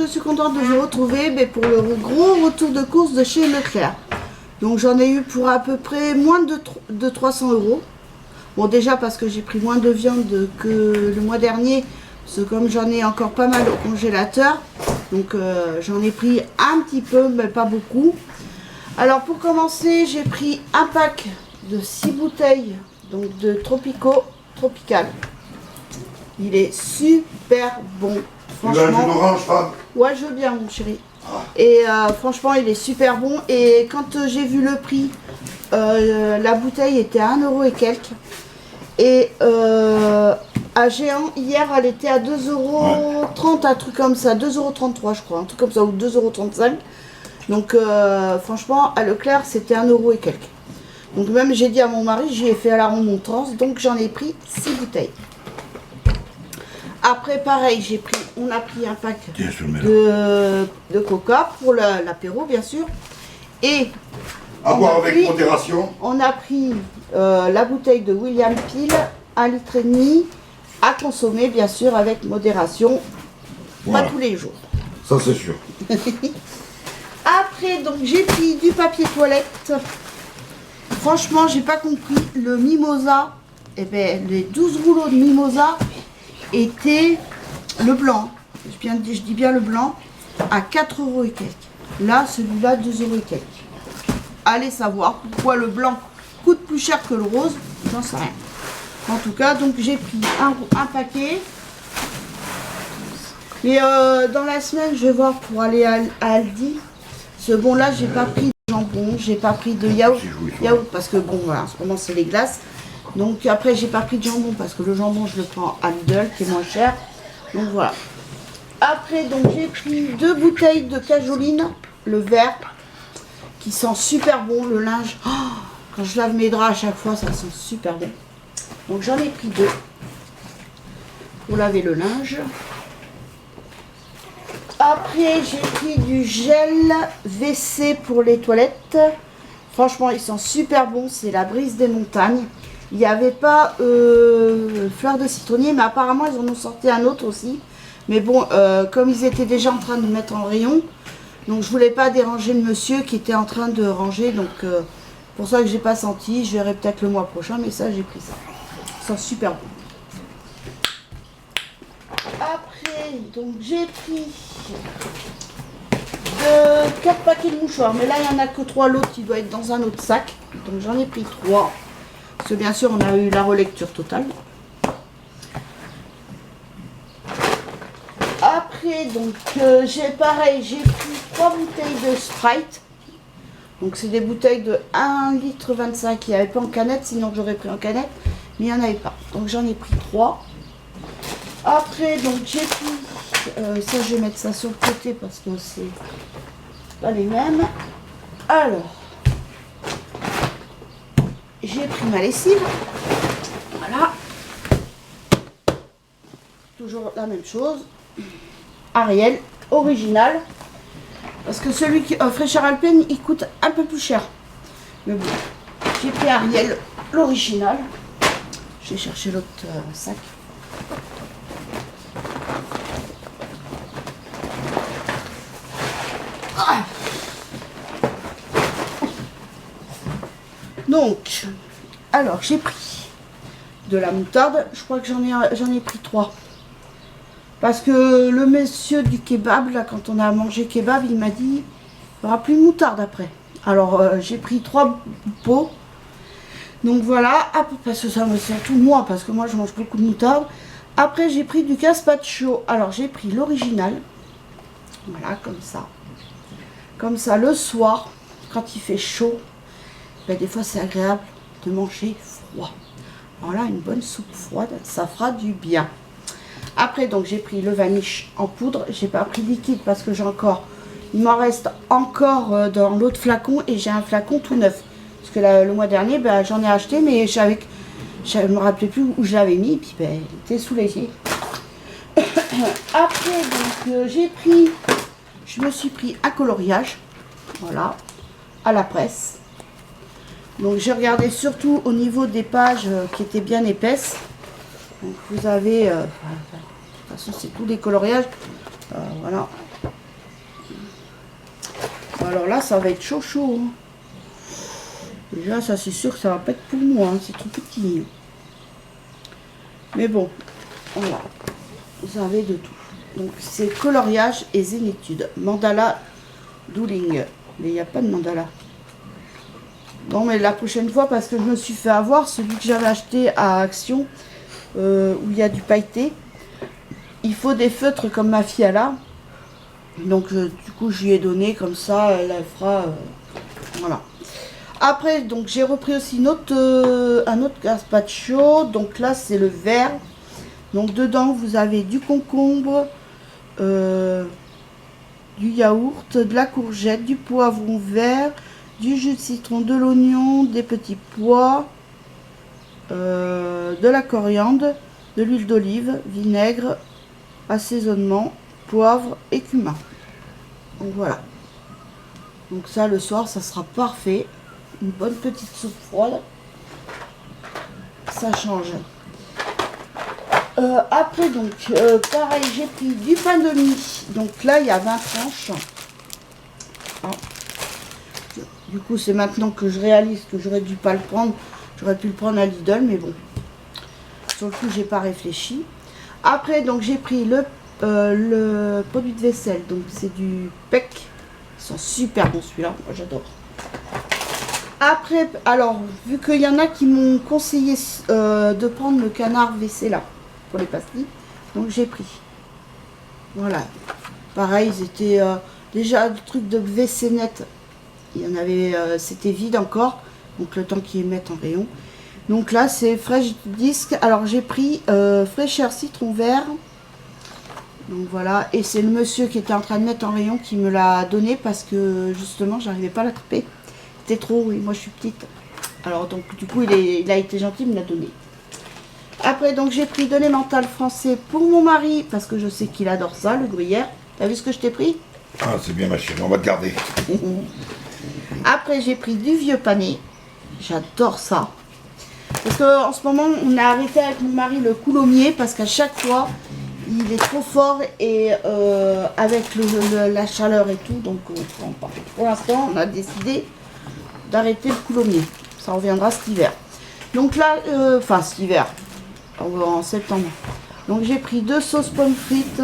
je suis contente de vous retrouver pour le gros retour de course de chez Leclerc. Donc j'en ai eu pour à peu près moins de 300 €. Bon, déjà parce que j'ai pris moins de viande que le mois dernier, parce que comme j'en ai encore pas mal au congélateur, donc j'en ai pris un petit peu, mais pas beaucoup. Alors pour commencer, j'ai pris un pack de 6 bouteilles donc de Tropical. Il est super bon. Franchement. Tu veux un jus d'orange, femme? Ouais, je veux bien, mon chéri. Et franchement, il est super bon. Et quand j'ai vu le prix, la bouteille était à 1 € et quelques. Et à Géant, hier, elle était à 2,30 €, un truc comme ça. 2,33 € je crois, un truc comme ça, ou 2,35 €. Donc franchement, à Leclerc, c'était 1 € et quelques. Donc même, j'ai dit à mon mari, j'y ai fait à la remontrance. Donc j'en ai pris 6 bouteilles. Après, pareil, on a pris un pack de coca pour l'apéro, bien sûr. Et à boire avec modération. On a pris la bouteille de William Peel, 1,5 litre, à consommer, bien sûr, avec modération. Voilà. Pas tous les jours. Ça, c'est sûr. Après, donc, j'ai pris du papier toilette. Franchement, j'ai pas compris. Le Mimosa, les 12 rouleaux de Mimosa était le blanc, je dis bien le blanc, à 4 € et quelques. Là, celui-là, 2 € et quelques. Allez savoir pourquoi le blanc coûte plus cher que le rose, j'en sais rien. En tout cas, donc j'ai pris un paquet. Mais dans la semaine, je vais voir pour aller à Aldi. Ce bon là, j'ai pas pris de jambon, j'ai pas pris de yaourt parce que bon, voilà, en ce moment c'est les glaces. Donc après, j'ai pas pris de jambon parce que le jambon, je le prends à Lidl, qui est moins cher. Donc voilà. Après, donc j'ai pris 2 bouteilles de cajoline, le vert, qui sent super bon, le linge. Oh, quand je lave mes draps à chaque fois, ça sent super bon. Donc j'en ai pris 2 pour laver le linge. Après, j'ai pris du gel WC pour les toilettes. Franchement, il sent super bon, c'est la brise des montagnes. Il n'y avait pas fleur de citronnier, mais apparemment ils en ont sorti un autre aussi. Mais bon, comme ils étaient déjà en train de mettre en rayon, donc je voulais pas déranger le monsieur qui était en train de ranger. Donc pour ça que j'ai pas senti. Je verrai peut-être le mois prochain, mais ça j'ai pris ça. Ça sent super bon. Après, donc j'ai pris 4 paquets de mouchoirs, mais là il n'y en a que 3, l'autre il doit être dans un autre sac. Donc j'en ai pris 3. Parce que bien sûr, on a eu la relecture totale. Après, donc, j'ai pris 3 bouteilles de Sprite. Donc, c'est des bouteilles de 1,25 litre. Il n'y avait pas en canette, sinon j'aurais pris en canette. Mais il n'y en avait pas. Donc, j'en ai pris 3. Après, donc, j'ai pris... ça, je vais mettre ça sur le côté parce que c'est pas les mêmes. Alors... J'ai pris ma lessive, voilà, toujours la même chose, Ariel, original, parce que celui qui Fraîcheur Alpine, il coûte un peu plus cher, mais bon, j'ai pris Ariel, l'original, j'ai cherché l'autre sac. Ah. Donc, alors j'ai pris de la moutarde, je crois que j'en ai pris 3. Parce que le monsieur du kebab, là, quand on a mangé kebab, il m'a dit, il n'y aura plus de moutarde après. Alors j'ai pris 3 pots. Donc voilà, parce que ça me sert tout moi, parce que moi je mange beaucoup de moutarde. Après j'ai pris du gazpacho, alors j'ai pris l'original. Voilà, comme ça. Comme ça, le soir, quand il fait chaud, ben, des fois c'est agréable de manger froid. Voilà, une bonne soupe froide, ça fera du bien. Après, donc j'ai pris le vaniche en poudre. J'ai pas pris liquide parce que il m'en reste encore dans l'autre flacon et j'ai un flacon tout neuf. Parce que le mois dernier, ben, j'en ai acheté, mais je me rappelais plus où je l'avais mis. Et puis, ben, il était sous l'évier. Après, donc je me suis pris un coloriage. Voilà, à la presse. Donc j'ai regardé surtout au niveau des pages qui étaient bien épaisses. Donc vous avez, de toute façon c'est tous les coloriages. Voilà. Alors là, ça va être chaud chaud. Hein. Déjà, ça c'est sûr que ça va pas être pour moi, hein. C'est trop petit. Mais bon, voilà. Vous avez de tout. Donc c'est coloriage et zénitude. Mandala Dueling. Mais il n'y a pas de mandala. Bon, mais la prochaine fois, parce que je me suis fait avoir, celui que j'avais acheté à Action, où il y a du pailleté, il faut des feutres comme ma fille elle a. Donc du coup, je lui ai donné comme ça, elle fera... voilà. Après, donc j'ai repris aussi un autre gazpacho. Donc là, c'est le vert. Donc dedans, vous avez du concombre, du yaourt, de la courgette, du poivron vert, du jus de citron, de l'oignon, des petits pois, de la coriandre, de l'huile d'olive, vinaigre, assaisonnement, poivre et cumin. Donc voilà. Donc ça, le soir, ça sera parfait. Une bonne petite soupe froide. Ça change. Après, donc, pareil, j'ai pris du pain de mie. Donc là, il y a 20 tranches. Ah. Du coup, c'est maintenant que je réalise que j'aurais dû pas le prendre. J'aurais pu le prendre à Lidl, mais bon. Sur le coup, j'ai pas réfléchi. Après, donc, j'ai pris le produit de vaisselle. Donc, c'est du PEC. Ils sont super bons, celui-là. Moi, j'adore. Après, alors, vu qu'il y en a qui m'ont conseillé de prendre le canard WC là, pour les pastilles, donc j'ai pris. Voilà. Pareil, ils étaient déjà le truc de WC net. Il y en avait, c'était vide encore, donc le temps qu'ils mettent en rayon. Donc là, c'est Fresh Disc. Alors j'ai pris fraîcheur citron vert. Donc voilà, et c'est le monsieur qui était en train de mettre en rayon qui me l'a donné parce que justement, j'arrivais pas à l'attraper. C'était trop, oui, moi je suis petite. Alors donc du coup il a été gentil, il me l'a donné. Après donc j'ai pris de l'emmental français pour mon mari, parce que je sais qu'il adore ça, le gruyère. T'as vu ce que je t'ai pris? Ah, c'est bien ma chérie, on va te garder. Après j'ai pris du vieux pané. J'adore ça. Parce qu'en ce moment on a arrêté avec mon mari le coulommiers, parce qu'à chaque fois il est trop fort et avec la chaleur et tout, donc on prend pas. Pour l'instant on a décidé d'arrêter le coulommiers. Ça reviendra cet hiver. Donc là, enfin cet hiver, en septembre. Donc j'ai pris 2 sauces pommes frites.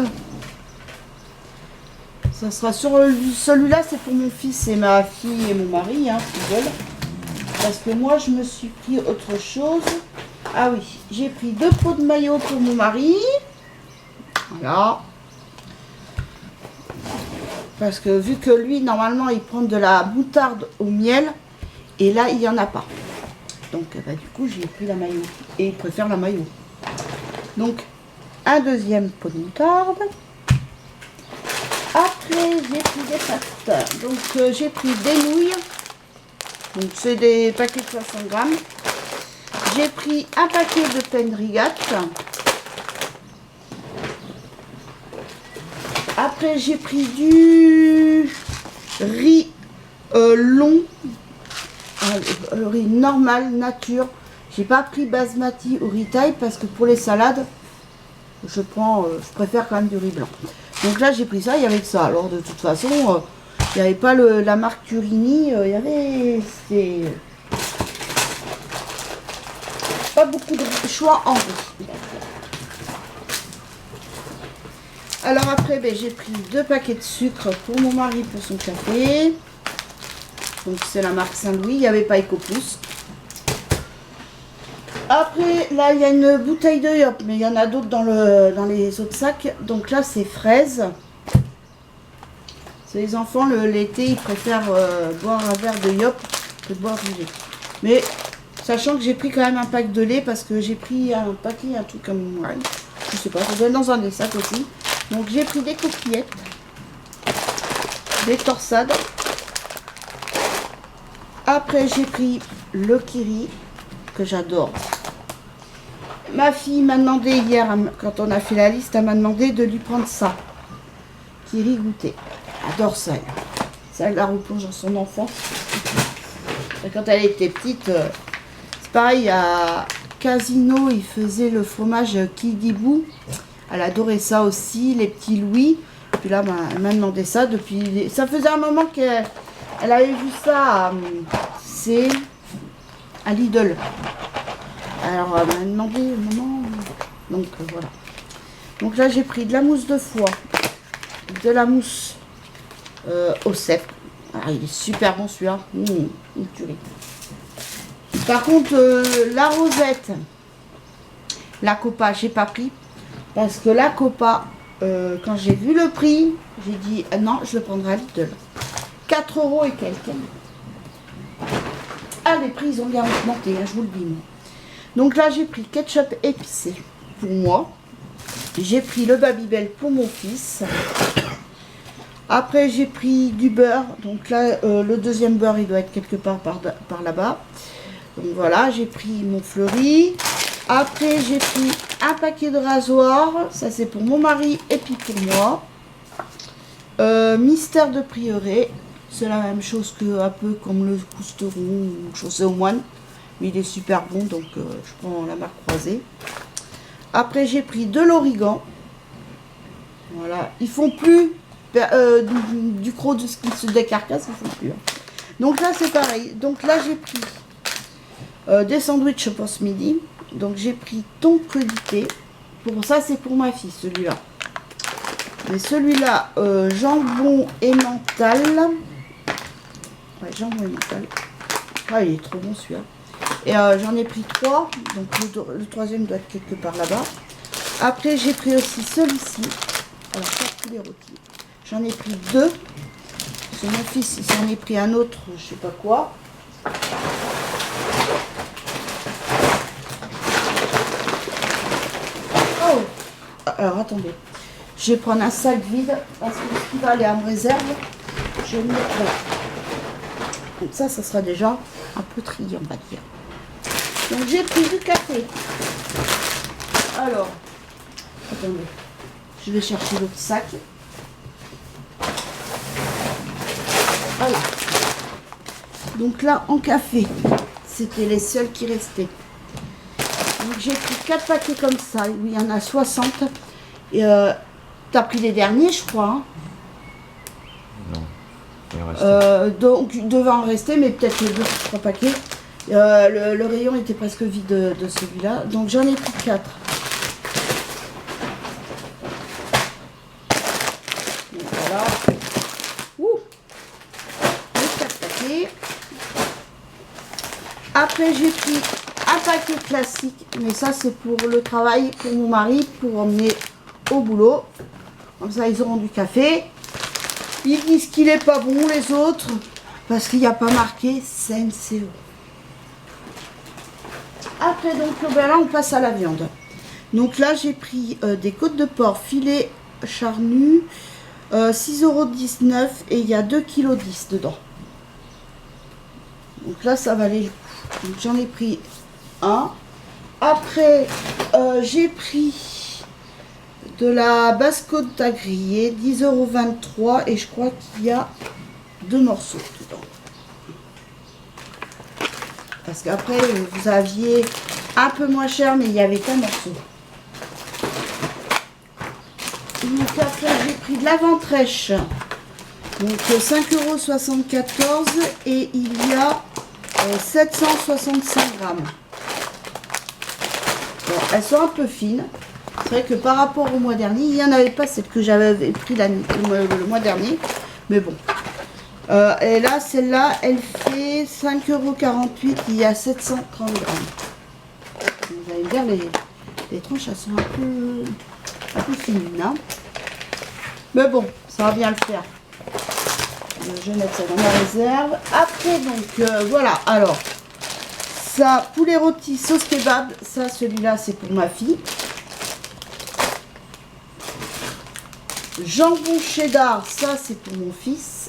Ça sera sur celui-là, c'est pour mon fils et ma fille et mon mari, hein, qui veulent. Parce que moi, je me suis pris autre chose. Ah oui, j'ai pris 2 pots de maillot pour mon mari. Voilà. Parce que vu que lui, normalement, il prend de la moutarde au miel. Et là, il n'y en a pas. Donc, bah, du coup, j'ai pris la maillot. Et il préfère la maillot. Donc, un deuxième pot de moutarde. Après, j'ai pris des pâtes. Donc, j'ai pris des nouilles. Donc, c'est des paquets de 60 grammes. J'ai pris un paquet de Penrigat. Après, j'ai pris du riz long. Riz normal, nature. J'ai pas pris basmati ou riz thaï parce que pour les salades, je préfère quand même du riz blanc. Donc là, j'ai pris ça, il y avait que ça. Alors de toute façon, il n'y avait pas la marque Turini, il y avait pas beaucoup de choix en riz. Alors après, ben, j'ai pris 2 paquets de sucre pour mon mari pour son café. Donc c'est la marque Saint-Louis, il n'y avait pas Eco Plus. Après, là, il y a une bouteille de Yop, mais il y en a d'autres dans les autres sacs. Donc là, c'est fraises. C'est les enfants, l'été, ils préfèrent boire un verre de Yop que de boire du lait. Mais, sachant que j'ai pris quand même un pack de lait, parce que j'ai pris un paquet, un truc comme... Ouais, je sais pas, ça doit être dans un des sacs aussi. Donc j'ai pris des coquillettes, des torsades. Après, j'ai pris le kiri, que j'adore. Ma fille m'a demandé hier, quand on a fait la liste, elle m'a demandé de lui prendre ça. Kiri goûter. Elle adore ça. Ça, elle la replonge dans son enfance. Et quand elle était petite, c'est pareil, à Casino, il faisait le fromage Kidibou. Elle adorait ça aussi, les petits Louis. Puis là, elle m'a demandé ça depuis... Ça faisait un moment qu'elle Elle avait vu ça c'est à Lidl. Alors elle m'a demandé maman. Donc voilà. Donc là j'ai pris de la mousse de foie, de la mousse au cèpe. Ah, il est super bon celui-là. Une tuerie. Par contre la rosette, la copa, j'ai pas pris. Parce que la copa, quand j'ai vu le prix, j'ai dit non, je le prendrai à Lidl. 4 € et quelques. Ah, les prix ils ont bien augmenté, hein, je vous le dis. Moi. Donc là j'ai pris ketchup épicé pour moi. J'ai pris le Babybel pour mon fils. Après j'ai pris du beurre. Donc là le deuxième beurre il doit être quelque part par là-bas. Donc voilà, j'ai pris mon fleuri. Après j'ai pris un paquet de rasoirs. Ça c'est pour mon mari et puis pour moi. Mystère de Prieuré. C'est la même chose que un peu comme le Cousteron ou Chaussée aux moines. Mais il est super bon donc je prends la marque croisée. Après j'ai pris de l'origan. Voilà, ils font plus du croc de ce qui se décarcasse, ils font plus. Hein. Donc là c'est pareil. Donc là j'ai pris des sandwichs post-midi. Donc j'ai pris thon crudité. Pour ça c'est pour ma fille celui-là. Mais celui-là jambon et mental. Ouais, jambon et mental. Ah il est trop bon celui-là. Et j'en ai pris 3. Donc le troisième doit être quelque part là-bas. Après j'ai pris aussi celui-ci. Alors ça tous les rôtis. J'en ai pris 2. C'est mon fils, il s'en est pris un autre, je sais pas quoi. Oh. Alors attendez. Je vais prendre un sac vide parce que ce qui va aller à ma réserve, je vais le mettre là. Donc ça sera déjà un peu trié, on va dire. Donc j'ai pris du café. Alors, attendez, je vais chercher l'autre sac. Voilà. Donc là, en café, c'était les seuls qui restaient. Donc j'ai pris 4 paquets comme ça. Oui, il y en a 60. Et t'as pris les derniers, je crois. Hein. Non, il reste. Donc il devait en rester, mais peut-être 2 ou 3 paquets. Le rayon était presque vide de celui-là. Donc j'en ai pris 4. Donc voilà. Ouh. Les 4 paquets. Après j'ai pris un paquet classique. Mais ça c'est pour le travail, pour mon mari, pour emmener au boulot. Comme ça ils auront du café. Ils disent qu'il n'est pas bon les autres. Parce qu'il n'y a pas marqué CNCO. Après donc ben là on passe à la viande. Donc là j'ai pris des côtes de porc filet charnu 6,19 € et il y a 2,10 kg dedans. Donc là ça valait le coup. Donc j'en ai pris un. Après j'ai pris de la basse côte à griller 10,23 € et je crois qu'il y a 2 morceaux dedans. Parce qu'après, vous aviez un peu moins cher, mais il n'y avait qu'un morceau. Donc après, j'ai pris de la ventrèche. Donc 5,74 € et il y a 765 grammes. Bon, elles sont un peu fines. C'est vrai que par rapport au mois dernier, il n'y en avait pas celle que j'avais pris le mois dernier. Mais bon. Et là, celle-là, elle fait 5,48 €. Il y a 730 grammes. Vous allez me dire, les tranches, elles sont un peu fines. Hein. Mais bon, ça va bien le faire. Je vais mettre ça dans ma réserve. Après, donc, voilà. Alors, ça, poulet rôti, sauce kebab. Ça, celui-là, c'est pour ma fille. Jambon cheddar, ça, c'est pour mon fils.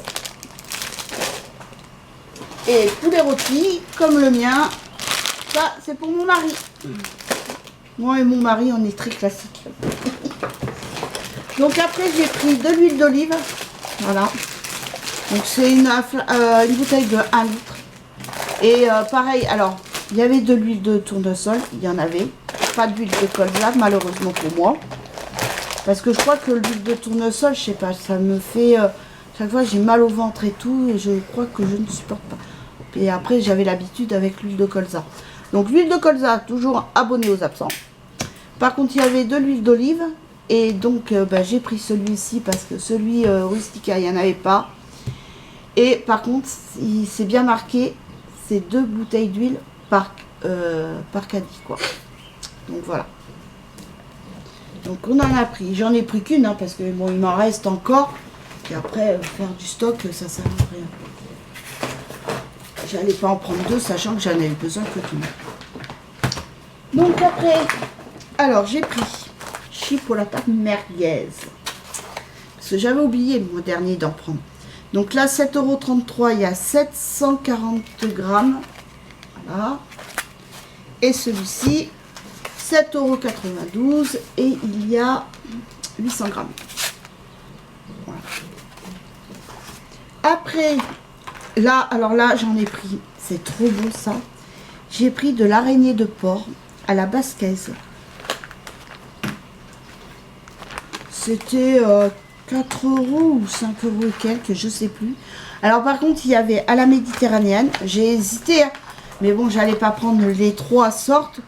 Et poulet rôti, comme le mien, ça c'est pour mon mari. Moi et mon mari, on est très classique. Donc après, j'ai pris de l'huile d'olive. Voilà. Donc c'est une bouteille de 1 litre. Et pareil, alors, il y avait de l'huile de tournesol, il y en avait. Pas d'huile de colza, malheureusement pour moi. Parce que je crois que l'huile de tournesol, je sais pas, ça me fait... Chaque fois, j'ai mal au ventre et tout, et je crois que je ne supporte pas. Et après, j'avais l'habitude avec l'huile de colza. Donc, l'huile de colza, toujours abonnée aux absents. Par contre, il y avait de l'huile d'olive. Et donc, j'ai pris celui-ci parce que celui Rustica, il n'y en avait pas. Et par contre, c'est bien marqué, c'est 2 bouteilles d'huile par caddie, quoi. Donc, voilà. Donc, on en a pris. J'en ai pris qu'une, hein, parce que bon, il m'en reste encore. Et après, faire du stock, ça sert à rien. J'allais pas en prendre 2, sachant que j'en avais besoin que d'une. Donc après, alors j'ai pris chipolata merguez. Parce que j'avais oublié le mois dernier d'en prendre. Donc là, 7,33 €, il y a 740 grammes. Voilà. Et celui-ci, 7,92 € et il y a 800 grammes. Voilà. Après, là, alors là, j'en ai pris, c'est trop beau ça. J'ai pris de l'araignée de porc à la basquaise. C'était 4 € ou 5 € et quelques, je sais plus. Alors par contre, il y avait à la méditerranéenne. J'ai hésité, hein, mais bon, j'allais pas prendre les 3 sortes.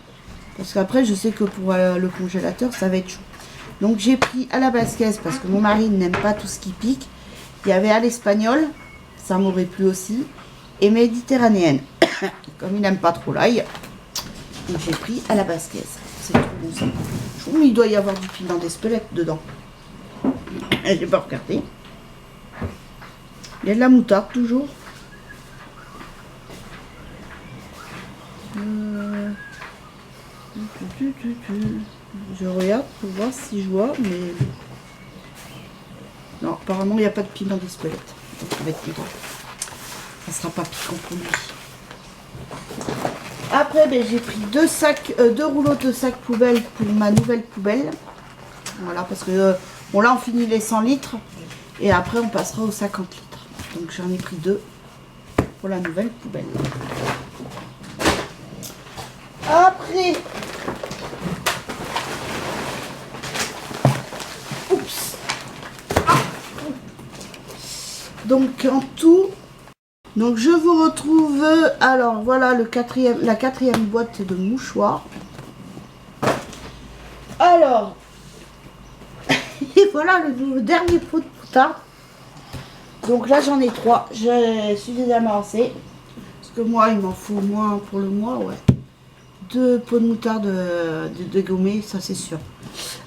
Parce qu'après, je sais que pour le congélateur, ça va être chaud. Donc j'ai pris à la basquaise parce que mon mari n'aime pas tout ce qui pique. Il y avait à l'espagnol, ça m'aurait plu aussi. Et méditerranéenne, comme il n'aime pas trop l'ail. Donc j'ai pris à la basquaise. C'est trop bon ça. Je trouve qu'il doit y avoir du piment d'Espelette dedans. Et j'ai pas regardé. Il y a de la moutarde toujours. Je regarde pour voir si je vois, mais non, apparemment il n'y a pas de piment d'Espelette. Donc ça va être content. Ça sera pas piquant pour lui. Après, j'ai pris 2 rouleaux de sacs poubelle pour ma nouvelle poubelle. Voilà, parce que bon là on finit les 100 litres et après on passera aux 50 litres. Donc j'en ai pris 2 pour la nouvelle poubelle. Après, oups. Ah. Donc en tout, donc je vous retrouve, alors voilà la quatrième boîte de mouchoirs. Alors, et voilà le dernier pot de moutarde. Donc là j'en ai 3, j'ai suffisamment assez. Parce que moi il m'en faut moins pour le mois, ouais. 2 pots de moutarde de gommée, ça c'est sûr.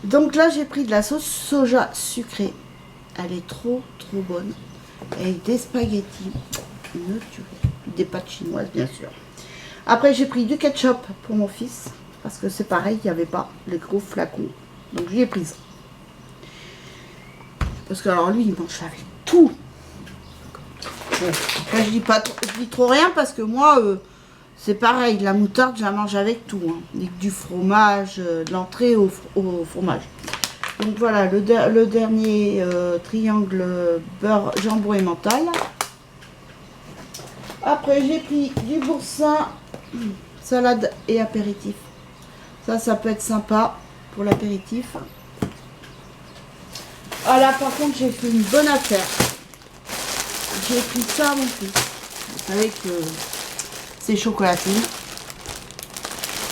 Donc là j'ai pris de la sauce soja sucrée. Elle est trop bonne. Avec des spaghettis. Une tuerie. Des pâtes chinoises bien sûr. Après j'ai pris du ketchup pour mon fils. Parce que c'est pareil, il n'y avait pas les gros flacons. Donc j'y ai pris ça. Parce que alors lui il mange avec tout. Bon, après je dis trop rien parce que moi c'est pareil, la moutarde je la mange avec tout. Hein. Avec du fromage, de l'entrée au fromage. Donc voilà le dernier triangle beurre, jambon et mental. Après j'ai pris du boursin, salade et apéritif. Ça peut être sympa pour l'apéritif. Ah là par contre j'ai fait une bonne affaire. J'ai pris ça à mon fils. Vous savez que c'est chocolatine.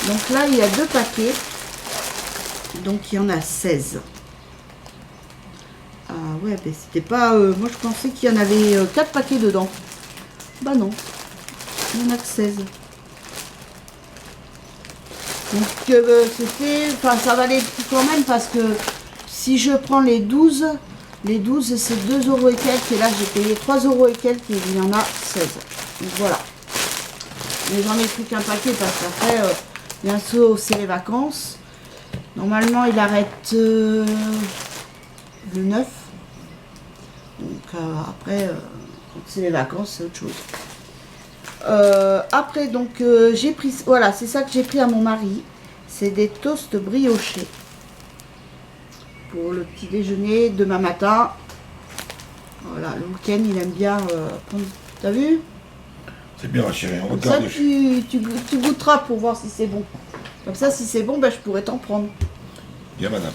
Donc là il y a 2 paquets. Donc il y en a 16. Ah ouais, mais c'était pas... moi je pensais qu'il y en avait 4 paquets dedans. Bah non. Il n'y en a que 16. Donc c'était... Enfin ça valait le coup quand même parce que si je prends les 12 c'est 2 € et quelques. Et là j'ai payé 3 € et quelques et il y en a 16. Donc voilà. Mais j'en ai plus qu'un paquet parce qu'après, bientôt c'est les vacances. Normalement il arrête le 9. Donc après, quand c'est les vacances, c'est autre chose. Après donc j'ai pris, voilà, c'est ça que j'ai pris à mon mari. C'est des toasts briochés. Pour le petit déjeuner demain matin. Voilà, le week-end il aime bien prendre. T'as vu? C'est bien ma chérie, on Comme ça regarde. tu goûteras pour voir si c'est bon. Comme ça si c'est bon, je pourrais t'en prendre. Bien madame.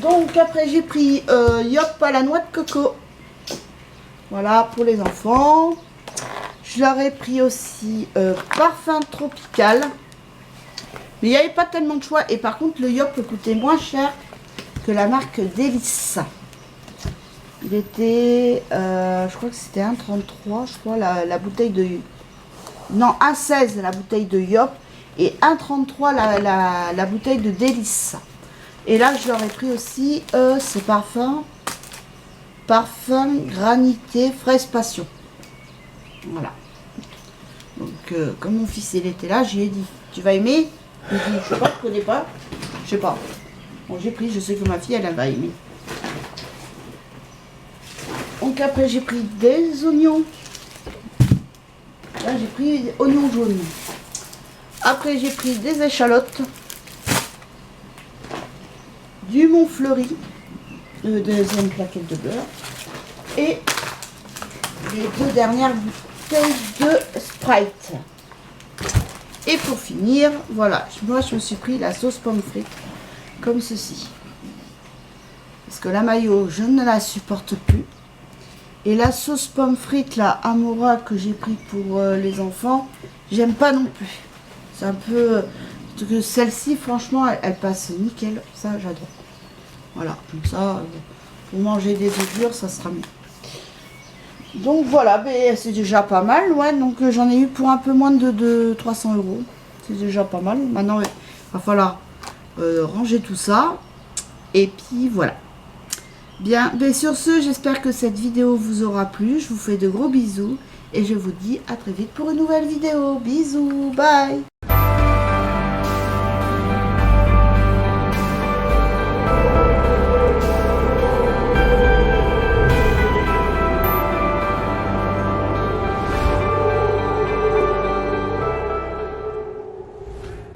Donc après j'ai pris yop à la noix de coco. Voilà, pour les enfants. Je leur ai pris aussi parfum tropical. Mais il n'y avait pas tellement de choix. Et par contre, le Yop coûtait moins cher que la marque Délice. Il était, je crois que c'était 1,33, je crois, la bouteille de... Non, 1,16 la bouteille de Yop et 1,33 la bouteille de Délice. Et là, je leur ai pris aussi ce parfum granité fraise passion. Voilà. Donc, comme mon fils il était là, j'ai dit, tu vas aimer? Il dit, je sais pas, je connais pas. Je sais pas. Bon, j'ai pris, je sais que ma fille, elle va aimer. Donc après, j'ai pris des oignons. Là, j'ai pris des oignons jaunes. Après, j'ai pris des échalotes. Du Montfleury. Deuxième plaquette de beurre. Et les 2 dernières bouteilles de Sprite. Et pour finir, voilà, moi je me suis pris la sauce pomme frite comme ceci. Parce que la mayo, je ne la supporte plus. Et la sauce pomme frite, la Amora que j'ai pris pour les enfants, j'aime pas non plus. C'est un peu... Celle-ci, franchement, elle passe nickel. Ça, j'adore. Voilà, comme ça, pour manger des œufs durs, ça sera mieux. Donc voilà, ben, c'est déjà pas mal. Ouais, donc j'en ai eu pour un peu moins de 300 €. C'est déjà pas mal. Maintenant, il va falloir ranger tout ça. Et puis voilà. Bien, ben sur ce, j'espère que cette vidéo vous aura plu. Je vous fais de gros bisous. Et je vous dis à très vite pour une nouvelle vidéo. Bisous, bye.